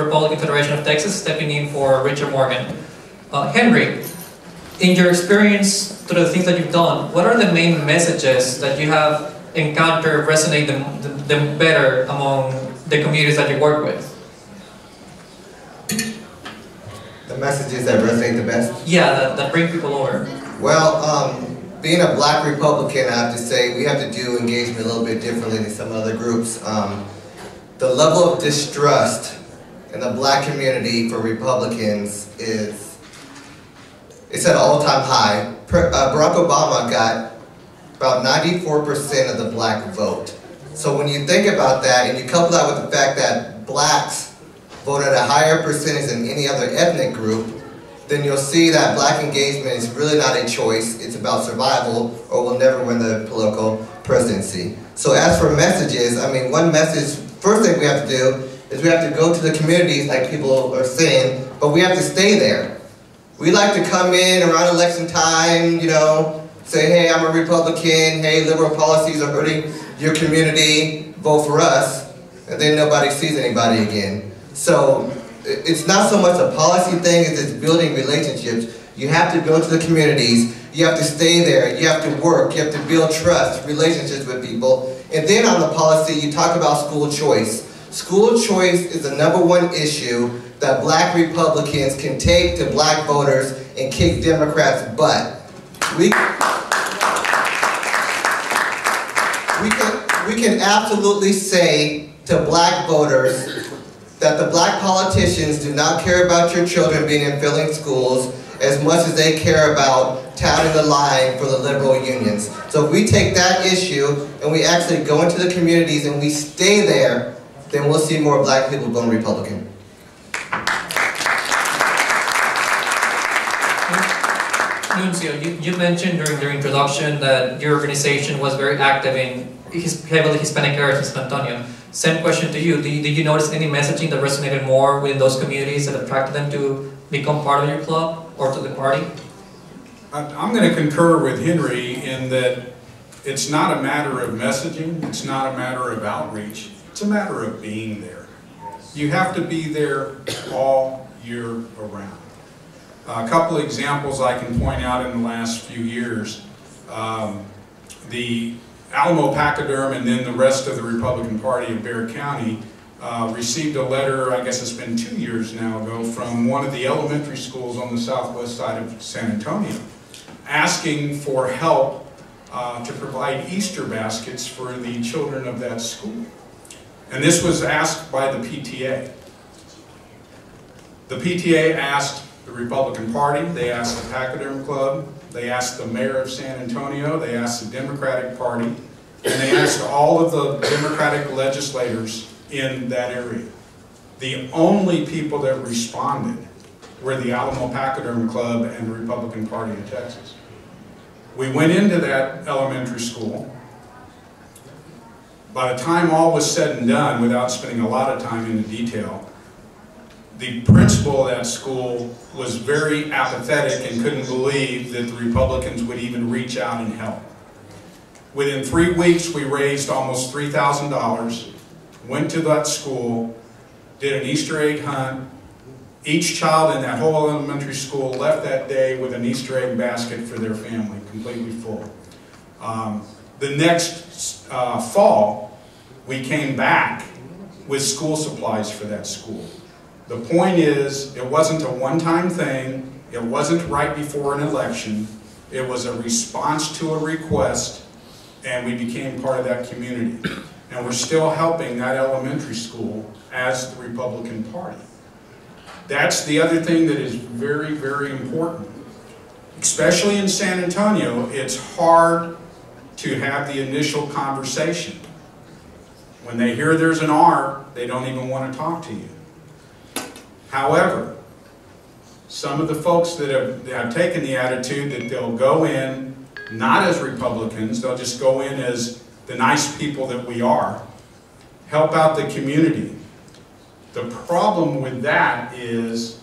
Republican Federation of Texas, stepping in for Richard Morgan. Henry, in your experience through the things that you've done, what are the main messages that you have encountered resonate them better among the communities that you work with? The messages that resonate the best? Yeah, that bring people over. Well, being a black Republican, I have to say, we have to do engagement a little bit differently than some other groups. The level of distrust in the black community for Republicans it's at an all-time high. Barack Obama got about 94% of the black vote. So when you think about that, and you couple that with the fact that blacks vote at a higher percentage than any other ethnic group, then you'll see that black engagement is really not a choice. It's about survival, or we'll never win the political presidency. So as for messages, I mean, one message, first thing we have to do is we have to go to the communities like people are saying, but we have to stay there. We like to come in around election time, you know, say, hey, I'm a Republican, hey, liberal policies are hurting your community, vote for us, and then nobody sees anybody again. So it's not so much a policy thing as it's building relationships. You have to go to the communities, you have to stay there, you have to work, you have to build trust, relationships with people. And then on the policy, you talk about school choice. School choice is the #1 issue that black Republicans can take to black voters and kick Democrats' butt. We can absolutely say to black voters that the black politicians do not care about your children being in failing schools as much as they care about touting the line for the liberal unions. So if we take that issue and we actually go into the communities and we stay there, then we'll see more black people going Republican. Nuncio, you mentioned during your introduction that your organization was very active in heavily Hispanic areas in San Antonio. Same question to you. Did you notice any messaging that resonated more within those communities that attracted them to become part of your club or to the party? I'm going to concur with Henry in that it's not a matter of messaging, it's not a matter of outreach, it's a matter of being there. You have to be there all year around. A couple of examples I can point out in the last few years. The Alamo Pachyderm and then the rest of the Republican Party of Bexar County received a letter, I guess it's been 2 years now ago, from one of the elementary schools on the southwest side of San Antonio, asking for help to provide Easter baskets for the children of that school. And this was asked by the PTA. The PTA asked the Republican Party, they asked the Pachyderm Club, they asked the mayor of San Antonio, they asked the Democratic Party, and they asked all of the Democratic legislators in that area. The only people that responded were the Alamo Pachyderm Club and the Republican Party of Texas. We went into that elementary school. By the time all was said and done, without spending a lot of time into detail, the principal of that school was very apathetic and couldn't believe that the Republicans would even reach out and help. Within 3 weeks, we raised almost $3,000, went to that school, did an Easter egg hunt. Each child in that whole elementary school left that day with an Easter egg basket for their family, completely full. The next fall, we came back with school supplies for that school. The point is, it wasn't a one-time thing, it wasn't right before an election, it was a response to a request, and we became part of that community. And we're still helping that elementary school as the Republican Party. That's the other thing that is very, very important. Especially in San Antonio, it's hard to have the initial conversation. When they hear there's an R, they don't even want to talk to you. However, some of the folks that have taken the attitude that they'll go in not as Republicans, they'll just go in as the nice people that we are, help out the community. The problem with that is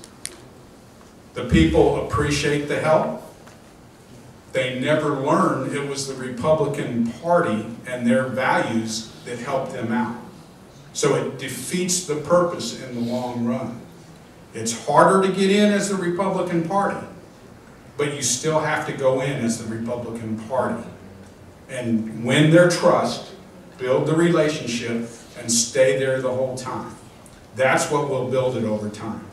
the people appreciate the help. They never learn it was the Republican Party and their values that helped them out. So it defeats the purpose in the long run. It's harder to get in as the Republican Party, but you still have to go in as the Republican Party and win their trust, build the relationship, and stay there the whole time. That's what will build it over time.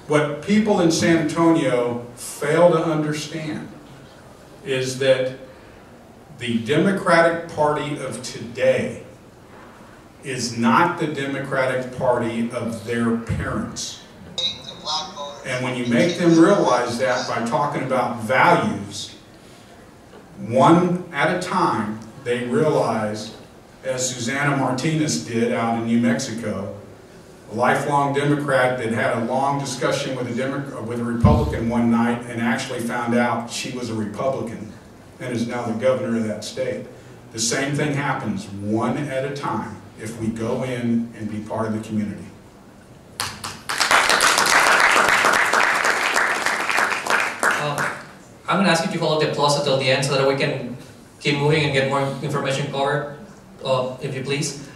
What people in San Antonio fail to understand is that the Democratic Party of today is not the Democratic Party of their parents. And when you make them realize that by talking about values, one at a time, they realize, as Susana Martinez did out in New Mexico, a lifelong Democrat that had a long discussion with a Republican one night and actually found out she was a Republican and is now the governor of that state. The same thing happens one at a time if we go in and be part of the community. I'm going to ask you to hold the applause until the end so that we can keep moving and get more information covered, if you please.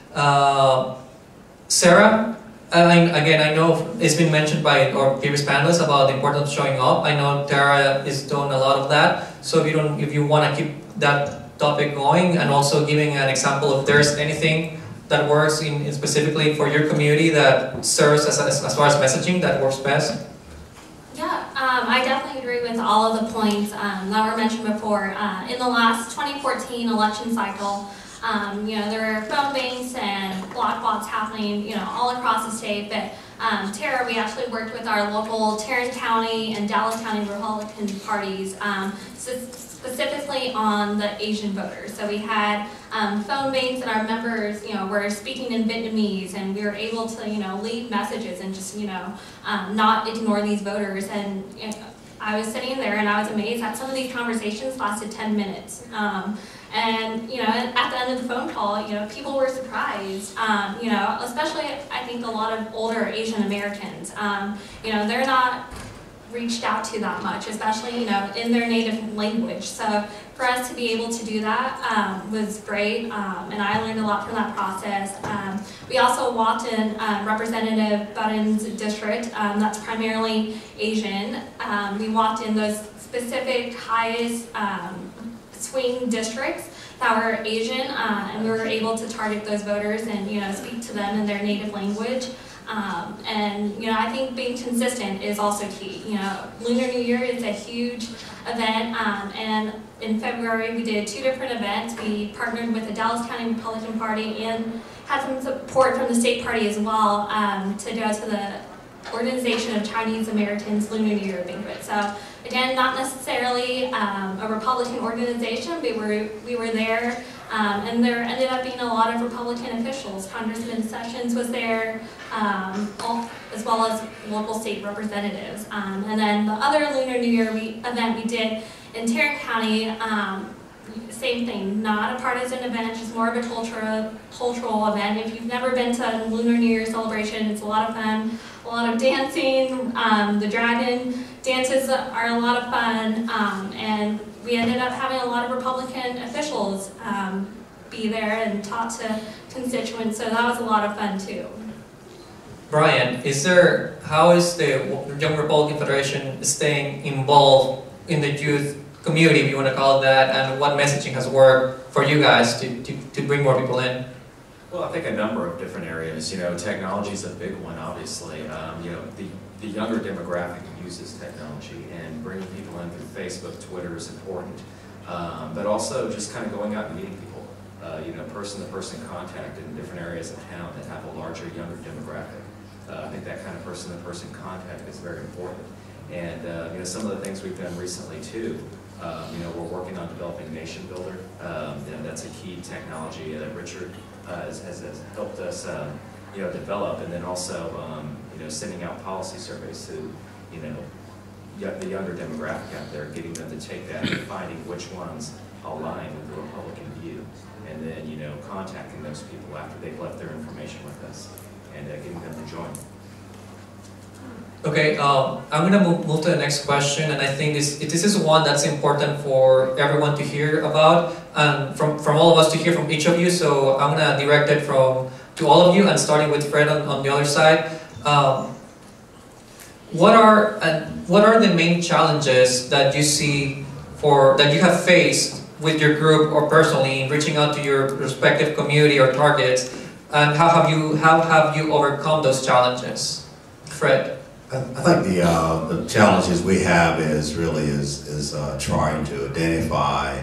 Sarah, again, I know it's been mentioned by our previous panelists about the importance of showing up. I know Tara is doing a lot of that. So if you want to keep that topic going and also giving an example if there's anything that works in specifically for your community that serves as far as messaging that works best. Yeah, I definitely agree with all of the points that were mentioned before. In the last 2014 election cycle, there were phone banks and block bots happening, all across the state. But Tara, we actually worked with our local Tarrant County and Dallas County Republican parties, specifically on the Asian voters. So we had phone banks and our members, were speaking in Vietnamese, and we were able to, leave messages and just, not ignore these voters. And I was sitting there and I was amazed that some of these conversations lasted 10 minutes. And, at the end of the phone call, people were surprised, especially I think a lot of older Asian Americans, they're not reached out to that much, especially, in their native language. So for us to be able to do that was great, and I learned a lot from that process. We also walked in Representative Button's district, that's primarily Asian. We walked in those specific highest swing districts that were Asian, and we were able to target those voters and speak to them in their native language. I think being consistent is also key. Lunar New Year is a huge event, and in February we did 2 different events. We partnered with the Dallas County Republican Party and had some support from the state party as well to go to the Organization of Chinese Americans Lunar New Year banquet. So again, not necessarily a Republican organization, but we were there. And there ended up being a lot of Republican officials. Congressman Sessions was there, as well as local state representatives. And then the other Lunar New Year event we did in Tarrant County, same thing, not a partisan event, just more of a cultural event. If you've never been to a Lunar New Year celebration, it's a lot of fun, a lot of dancing. The dragon dances are a lot of fun, and we ended up having a lot of Republican officials be there and talk to constituents, so that was a lot of fun too. Brian, how is the Young Republican Federation staying involved in the youth community, if you want to call it that, and what messaging has worked for you guys to bring more people in? Well, I think a number of different areas. Technology is a big one, obviously. The younger demographic uses technology, and bringing people in through Facebook, Twitter is important. But also just kind of going out and meeting people, person-to-person contact in different areas of town that have a larger, younger demographic. I think that kind of person-to-person contact is very important. And some of the things we've done recently too. We're working on developing Nation Builder. That's a key technology that Richard has helped us develop, and then also sending out policy surveys to the younger demographic out there, getting them to take that and finding which ones align with the Republican view, and then contacting those people after they've left their information with us and getting them to join. Okay, I'm going to move to the next question, and I think this is one that's important for everyone to hear about. from all of us to hear from each of you. So I'm gonna direct it to all of you, and starting with Fred on the other side. What are the main challenges that you see that you have faced with your group or personally in reaching out to your respective community or targets, and how have you overcome those challenges? Fred. I think the challenges we have is trying to identify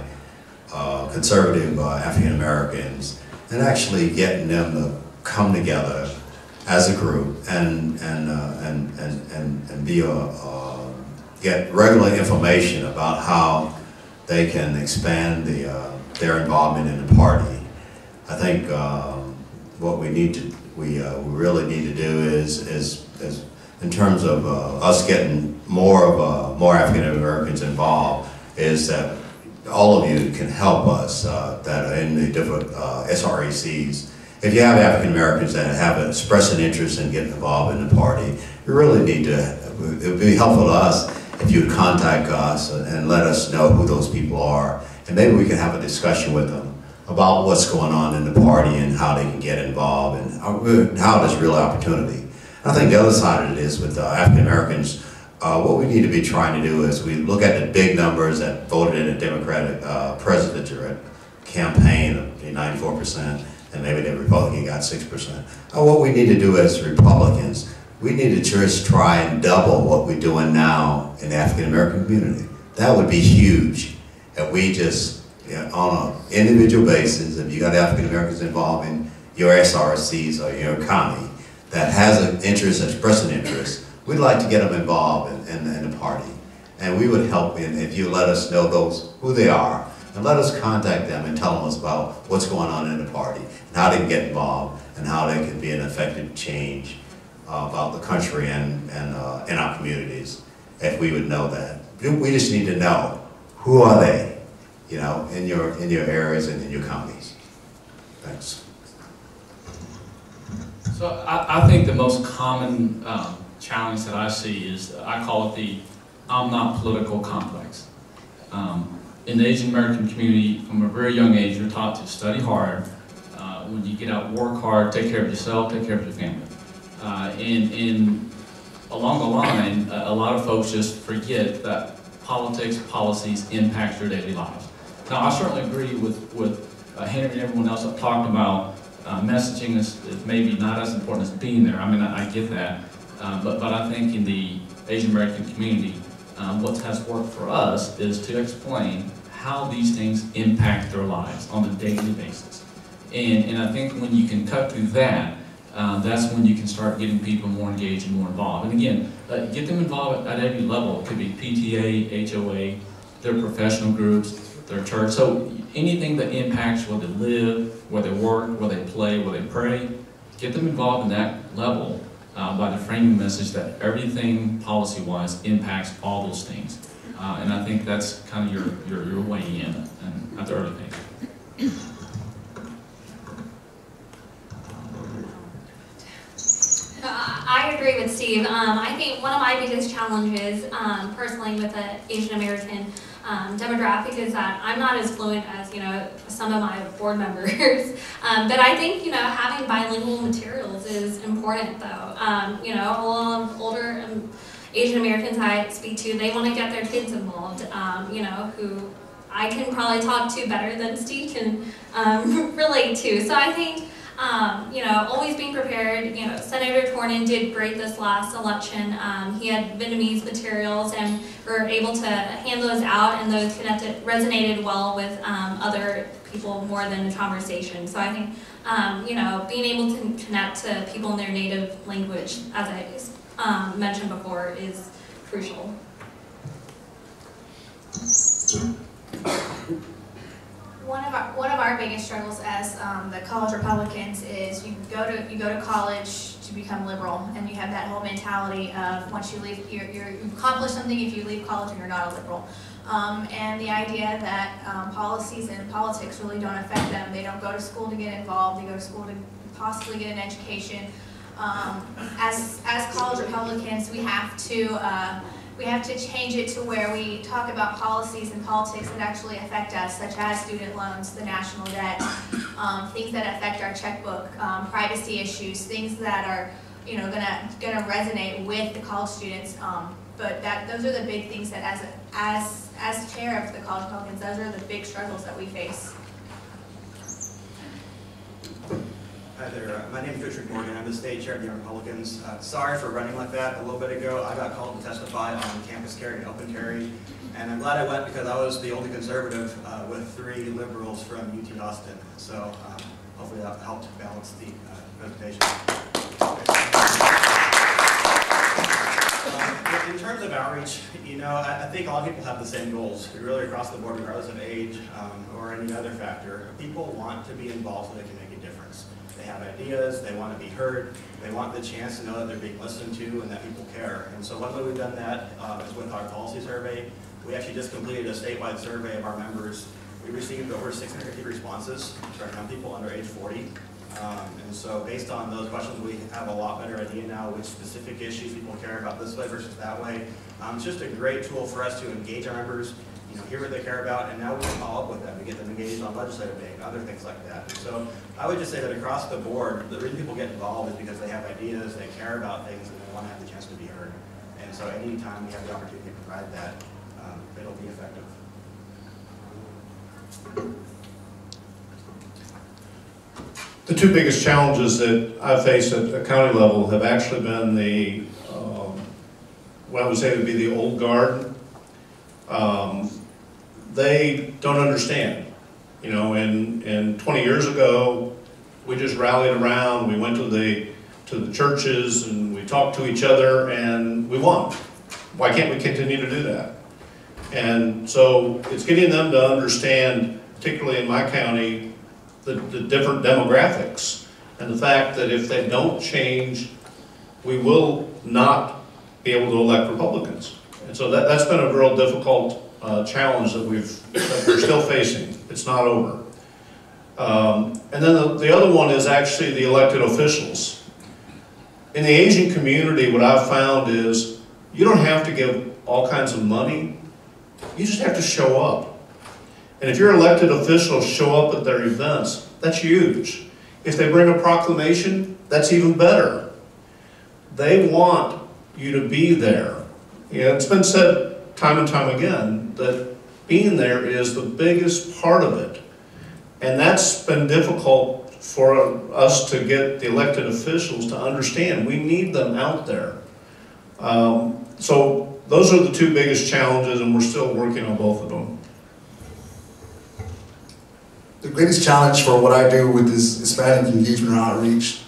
conservative African Americans and actually getting them to come together as a group and get regular information about how they can expand their involvement in the party. I think what we really need to do is in terms of us getting more African Americans involved, is that all of you can help us that are in the different SRECs. If you have African Americans that have expressed an interest in getting involved in the party, we really need to, it would be helpful to us if you would contact us and let us know who those people are, and maybe we can have a discussion with them about what's going on in the party and how they can get involved and how there's real opportunity. I think the other side of it is with African Americans, what we need to be trying to do is we look at the big numbers that voted in a Democratic presidential campaign of 94%, and maybe the Republican got 6%. What we need to do as Republicans, we need to just try and double what we're doing now in the African American community. That would be huge. If we just, on an individual basis, if you got African Americans involved in your SRCs or your county that has an interest, express an interest, we'd like to get them involved in the party. And we would help if you let us know who they are, and let us contact them and tell them about what's going on in the party, and how they can get involved, and how they can be an effective change about the country and in our communities, if we would know that. We just need to know, who are they, in your areas and in your counties. Thanks. So I think the most common challenge that I see is, I call it the I'm not political complex. In the Asian American community, from a very young age, you're taught to study hard. When you get out, work hard, take care of yourself, take care of your family. And along the line, a lot of folks just forget that politics, policies impact your daily lives. Now, I certainly agree with Henry and everyone else that talked about messaging is maybe not as important as being there. I mean, I get that. But I think in the Asian American community, what has worked for us is to explain how these things impact their lives on a daily basis. And I think when you can cut through that, that's when you can start getting people more engaged and more involved. And again, get them involved at every level. It could be PTA, HOA, their professional groups, their church. So anything that impacts where they live, where they work, where they play, where they pray, get them involved in that level by the framing message that everything policy-wise impacts all those things. And I think that's kind of your way in and at the early phase. I agree with Steve. I think one of my biggest challenges personally with the Asian American demographic is that I'm not as fluent as some of my board members, but I think having bilingual materials is important though. A lot of older Asian Americans I speak to, they want to get their kids involved. Who I can probably talk to better than Steve can relate to. So I think. Always being prepared. Senator Tornin did great this last election. He had Vietnamese materials, and we were able to hand those out, and those resonated well with other people more than the conversation. So I think, being able to connect to people in their native language, as I mentioned before, is crucial. One of our biggest struggles as the college Republicans is you go to college to become liberal, and you have that whole mentality of once you leave, you accomplish something if you leave college and you're not a liberal. And the idea that policies and politics really don't affect them. They don't go to school to get involved. They go to school to possibly get an education. As college Republicans, we have to We have to change it to where we talk about policies and politics that actually affect us, such as student loans, the national debt, things that affect our checkbook, privacy issues, things that are, you know, gonna resonate with the college students. But those are the big things that, as chair of the College Republicans, those are the big struggles that we face. Hi there, my name is Richard Morgan. I'm the state chair of the Young Republicans. Sorry for running like that a little bit ago. I got called to testify on campus carry and open carry, and I'm glad I went because I was the only conservative with 3 liberals from UT Austin. So hopefully that helped balance the presentation. In terms of outreach, you know, I think all people have the same goals, really across the board, regardless of age or any other factor. People want to be involved so they can make a difference. They have ideas, they want to be heard, they want the chance to know that they're being listened to and that people care. And so one way we've done that is with our policy survey. We actually just completed a statewide survey of our members. We received over 650 responses from young people under age 40. And so based on those questions, we have a lot better idea now which specific issues people care about this way versus that way. It's just a great tool for us to engage our members, you know, hear what they care about, and now we can follow up with them and get them engaged on legislative day and other things like that. And so I would just say that across the board, the reason people get involved is because they have ideas, they care about things, and they want to have the chance to be heard. And so anytime we have the opportunity to provide that, it'll be effective. The 2 biggest challenges that I face at the county level have actually been the, what I would say would be the old guard. They don't understand. You know, and 20 years ago, we just rallied around, we went to the churches and we talked to each other and we won. Why can't we continue to do that? And so it's getting them to understand, particularly in my county, the different demographics and the fact that if they don't change, we will not be able to elect Republicans. And so that's been a real difficult challenge that we're still facing. It's not over. And then the other one is actually the elected officials. In the Asian community, what I've found is you don't have to give all kinds of money. You just have to show up. And if your elected officials show up at their events, that's huge. If they bring a proclamation, that's even better. They want you to be there. You know, it's been said time and time again that being there is the biggest part of it. And that's been difficult for us to get the elected officials to understand. We need them out there. So those are the 2 biggest challenges, and we're still working on both of them. The greatest challenge for what I do with this Hispanic engagement and outreach,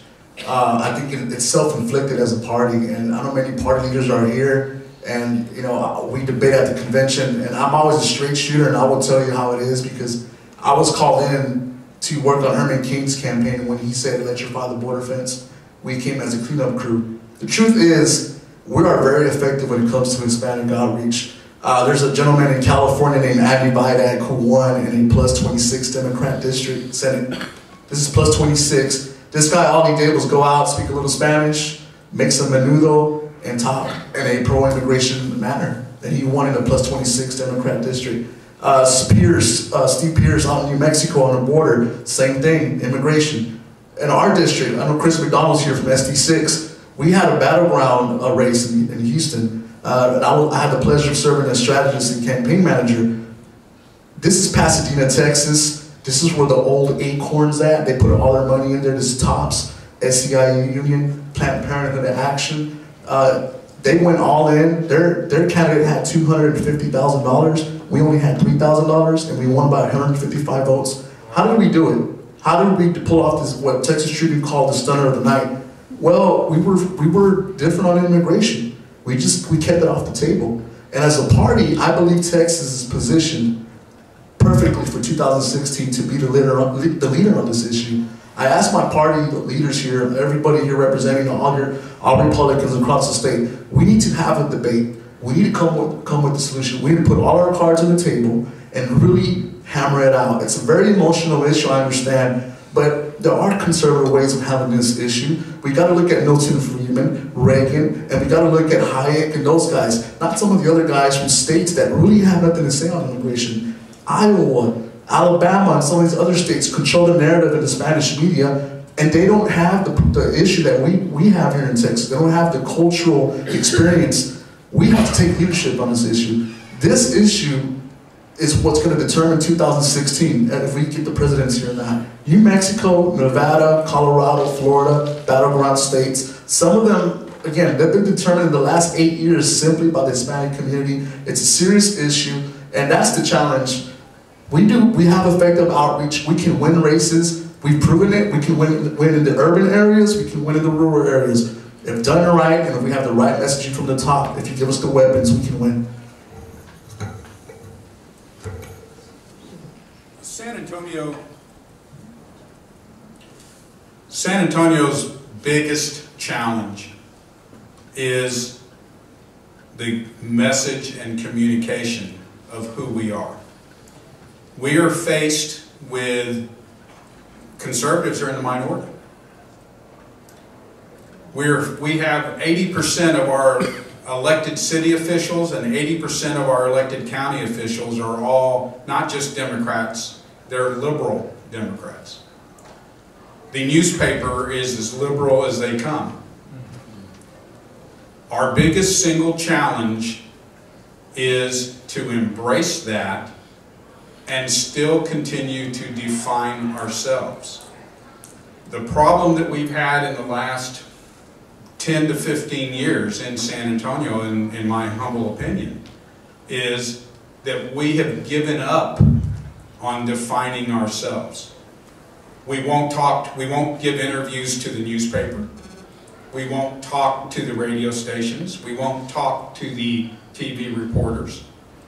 I think it's self-inflicted as a party, and I know many party leaders are here, and you know, we debate at the convention, and I'm always a straight shooter, and I will tell you how it is, because I was called in to work on Herman Cain's campaign when he said, electrify the border fence. We came as a cleanup crew. The truth is, we are very effective when it comes to Hispanic outreach. There's a gentleman in California named Andy Vidak who won in a +26 Democrat district Senate. This is +26. This guy, all he did was go out, speak a little Spanish, make some menudo, and talk in a pro-immigration manner. And he won in a +26 Democrat district. Steve Pierce out in New Mexico on the border, same thing, immigration. In our district, I know Chris McDonald's here from SD6, we had a battleground race in Houston. I had the pleasure of serving as strategist and campaign manager. This is Pasadena, Texas. This is where the old Acorns at. They put all their money in there. This is TOPS, SCIU Union, Planned Parenthood Action. They went all in. Their candidate had $250,000. We only had $3,000, and we won by 155 votes. How did we do it? How did we pull off this, what Texas Tribune called the stunner of the night? Well, we were different on immigration. We kept it off the table. And as a party, I believe Texas is positioned perfectly for 2016 to be the leader on this issue. I asked my party leaders here, everybody here representing all Republicans across the state, we need to have a debate. We need to come with the solution. We need to put all our cards on the table and really hammer it out. It's a very emotional issue, I understand, But there are conservative ways of having this issue. We got to look at Milton Friedman, Reagan, and we got to look at Hayek and those guys, not some of the other guys from states that really have nothing to say on immigration. Iowa, Alabama, and some of these other states control the narrative in the Spanish media, and they don't have the issue that we have here in Texas. They don't have the cultural experience. We have to take leadership on this issue. This issue is what's going to determine 2016, and if we get the presidency or not. New Mexico, Nevada, Colorado, Florida, battleground states, some of them, again, they've been determined in the last 8 years simply by the Hispanic community. It's a serious issue, and that's the challenge. We have effective outreach. We can win races. We've proven it. We can win in the urban areas. We can win in the rural areas. If done right, and if we have the right messaging from the top, if you give us the weapons, we can win. San Antonio's biggest challenge is the message and communication of who we are. We are faced with conservatives are in the minority. We have 80% of our elected city officials and 80% of our elected county officials are all not just Democrats, they're liberal Democrats. The newspaper is as liberal as they come. Our biggest single challenge is to embrace that and still continue to define ourselves. The problem that we've had in the last 10 to 15 years in San Antonio, in my humble opinion, is that we have given up on defining ourselves. We won't give interviews to the newspaper. We won't talk to the radio stations. We won't talk to the TV reporters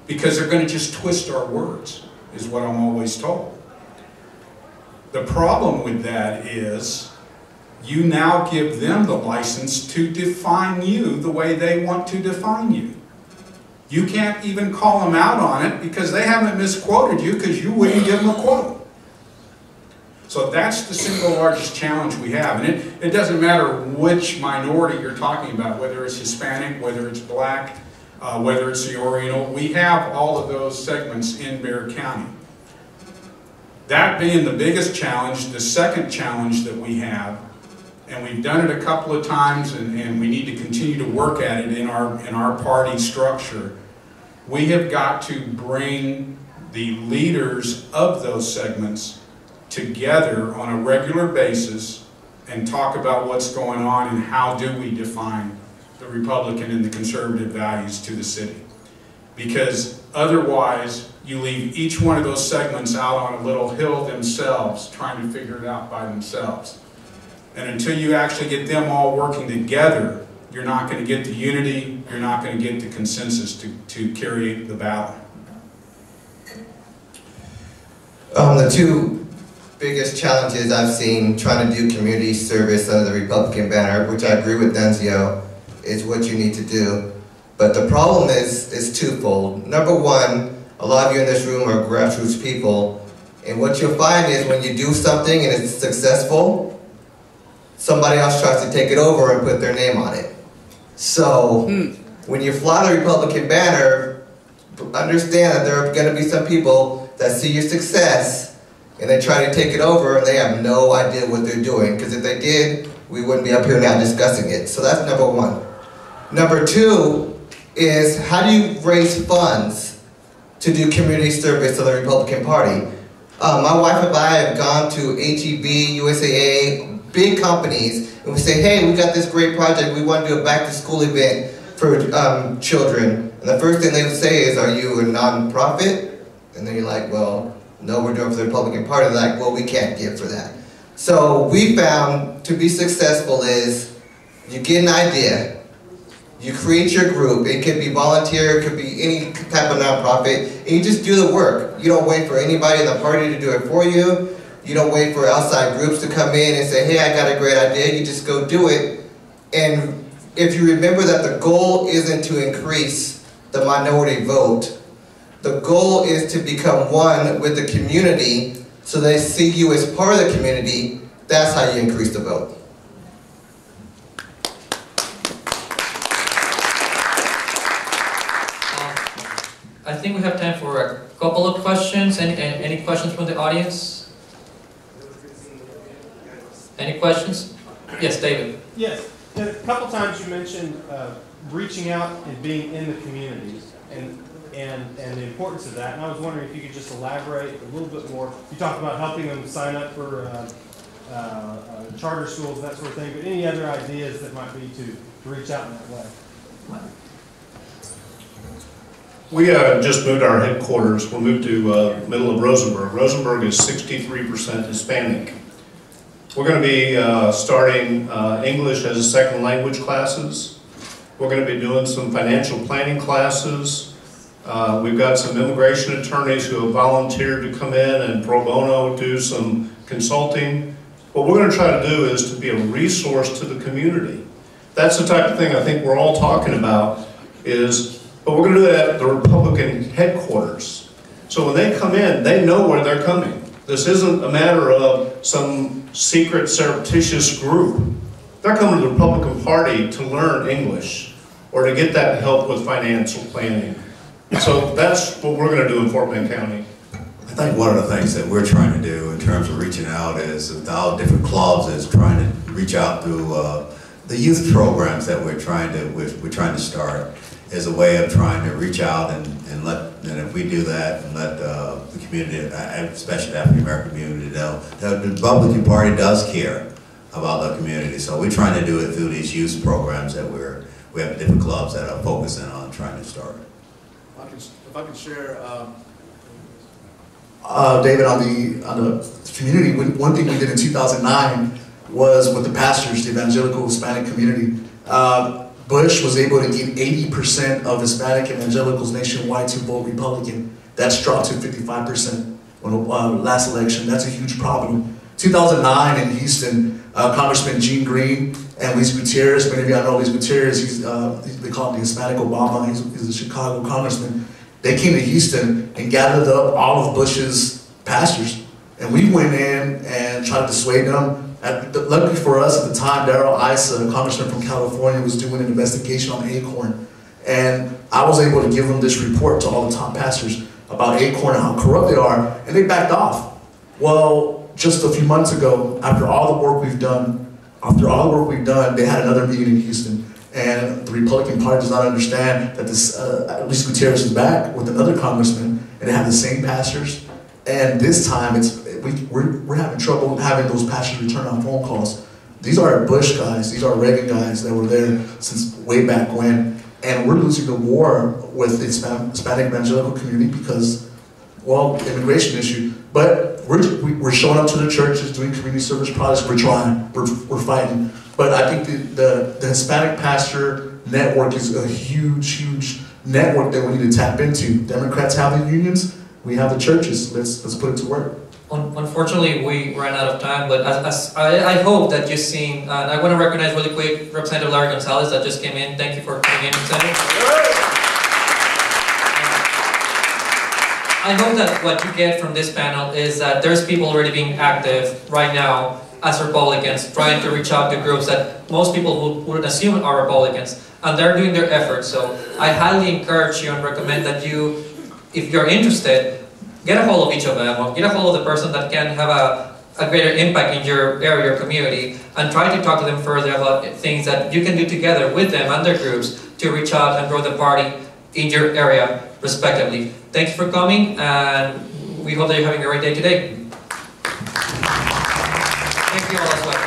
because they're going to just twist our words, is what I'm always told. The problem with that is you now give them the license to define you the way they want to define you. You can't even call them out on it because they haven't misquoted you because you wouldn't give them a quote. So that's the single largest challenge we have. And it doesn't matter which minority you're talking about, whether it's Hispanic, whether it's black, whether it's the Oriental. We have all of those segments in Bexar County. That being the biggest challenge, the second challenge that we have, and we've done it a couple of times and we need to continue to work at it in our party structure, we have got to bring the leaders of those segments together on a regular basis and talk about what's going on and how do we define the Republican and the conservative values to the city. Because otherwise, you leave each one of those segments out on a little hill themselves, trying to figure it out by themselves. And until you actually get them all working together, you're not going to get the unity, you're not going to get the consensus to carry the battle. The two biggest challenges I've seen trying to do community service under the Republican banner, which I agree with Denzio, is what you need to do. But the problem is twofold. Number one, a lot of you in this room are grassroots people, and what you'll find is when you do something and it's successful, somebody else tries to take it over and put their name on it. So when you fly the Republican banner, understand that there are going to be some people that see your success and they try to take it over and they have no idea what they're doing, because if they did, we wouldn't be up here now discussing it. So that's number one. Number two is, how do you raise funds to do community service to the Republican Party? My wife and I have gone to HEB, USAA, big companies, and we say, hey, we got this great project, we want to do a back-to-school event for children. And the first thing they would say is, are you a non-profit? And then you're like, well, no, we're doing it for the Republican Party. They're like, well, we can't give for that. So we found to be successful is you get an idea, you create your group. It could be volunteer, it could be any type of nonprofit, and you just do the work. You don't wait for anybody in the party to do it for you. You don't wait for outside groups to come in and say, hey, I got a great idea. You just go do it. And if you remember that the goal isn't to increase the minority vote, the goal is to become one with the community so they see you as part of the community. That's how you increase the vote. I think we have time for a couple of questions. Any questions from the audience? Any questions? Yes, David. Yes. A couple times you mentioned reaching out and being in the community and the importance of that. And I was wondering if you could just elaborate a little bit more. You talked about helping them sign up for charter schools, that sort of thing, but any other ideas that might be to reach out in that way? We just moved our headquarters. We moved to middle of Rosenberg. Rosenberg is 63% Hispanic. We're going to be starting English as a second language classes. We're going to be doing some financial planning classes. We've got some immigration attorneys who have volunteered to come in and pro bono do some consulting. What we're going to try to do is to be a resource to the community. That's the type of thing I think we're all talking about but we're going to do that at the Republican headquarters. So when they come in, they know where they're coming. This isn't a matter of some secret surreptitious group. They're coming to the Republican Party to learn English or to get that help with financial planning. So that's what we're going to do in Fort Bend County. I think one of the things that we're trying to do in terms of reaching out is, with all different clubs, is trying to reach out through the youth programs that we're trying to start, as a way of trying to reach out and if we do that and let the community, especially the African American community, know that the Republican Party does care about the community. So we're trying to do it through these youth programs that we have different clubs that are focusing on trying to start. If I can share, David, on the community, one thing we did in 2009 was with the pastors, the evangelical Hispanic community. Bush was able to get 80% of Hispanic evangelicals nationwide to vote Republican. That's dropped to 55% on the last election. That's a huge problem. 2009 in Houston, Congressman Gene Green and Luis Gutierrez, many of y'all know Luis Gutierrez, they call him the Hispanic Obama, he's a Chicago congressman. They came to Houston and gathered up all of Bush's pastors. And we went in and tried to dissuade them. Luckily for us at the time, Darrell Issa, a congressman from California, was doing an investigation on Acorn. And I was able to give them this report to all the top pastors about Acorn and how corrupt they are, and they backed off. Well, just a few months ago, after all the work we've done, they had another meeting in Houston. And the Republican Party does not understand that this, Luis Gutierrez is back with another congressman, and they have the same pastors. And this time, we're having trouble having those pastors return our phone calls. These are Bush guys, these are Reagan guys that were there since way back when. And we're losing the war with the Hispanic evangelical community because, well, immigration issue. But we're showing up to the churches, doing community service projects, we're trying, we're fighting. But I think the Hispanic pastor network is a huge, huge network that we need to tap into. Democrats have the unions, we have the churches. Let's put it to work. Unfortunately, we ran out of time, but I hope that you've seen, I want to recognize really quick Representative Larry Gonzalez that just came in. Thank you for coming in, Representative. I hope that what you get from this panel is that there's people already being active right now as Republicans, trying to reach out to groups that most people wouldn't assume are Republicans, and they're doing their efforts. So I highly encourage you and recommend that you, if you're interested, get a hold of each of them, or get a hold of the person that can have a greater impact in your area or community, and try to talk to them further about things that you can do together with them and their groups to reach out and grow the party in your area, respectively. Thank you for coming, and we hope that you're having a great day today. Thank you all as well.